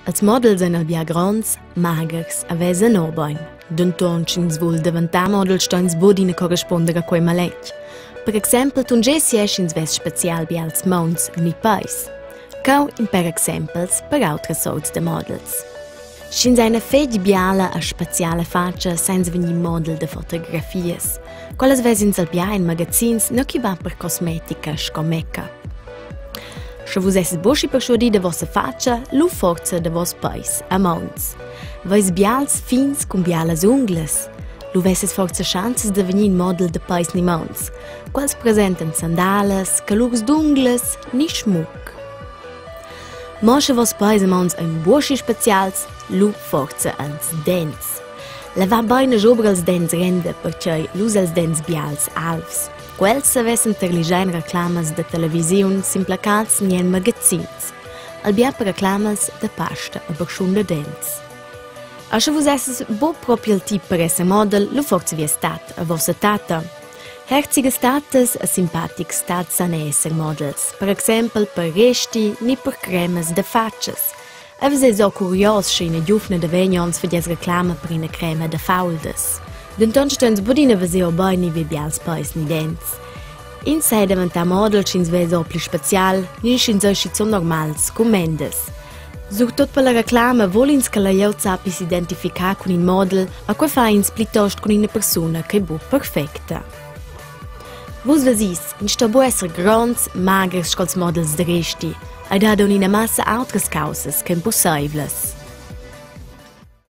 Els models sono bia grands, magers e vesa nobain. Denton ch'ins vul davantar models stoins budina corrispondere a quei maletg. Per exempel, tun gessi eschins ves special bia als mauns ni pais. Cau in per exempels per autre sorts de models. Schins eine fedi biala a speciale faccia senza venir model de fotografies. Quelles vesins al bia in magazins no chi va per cosmetica sco make-up. Se vos esses boschi per sciodi de vossa faccia, lu forza de vos pais, a mauns. Vais bials fins cum bialas ungles. Lu vesses forza chances de venir model de pais ni mauns. Quals presenten sandales, calurs d'ungles, ni schmuck. Mosche vos pais a mauns ein boschi specials, lu forza ans dents. La va baina jobra als dents rende, perché lus als dents bials alvs. Quels savessen terligein reclamas de televisiun simplacats nien magazins. Al bia per reclamas de pasta e berschun de dents. A se vos esses bo proprio il tip per esse model, lu forza vi stat a vossa tata. Herzige states e simpatics stats san esser models, per exempel per resti ni per cremas de faccias. Eves è so curios che in giufne de vegnons für des reclama per una crema de fauldes. Denton stens budina veseo bai ni vi bials pais ni dents. In sei diventa model ch'ins veso pli special, ni schins euch so normals, cum mendes. Sur tot per la reclama volins che la jeu sapis identificar con in model, a quei fa ins plitost con una persona che bu perfecta. Vos vesis, in sta bu esser grands, magers scols models de resti, ed ha don ina massa autras causas che impossiblas.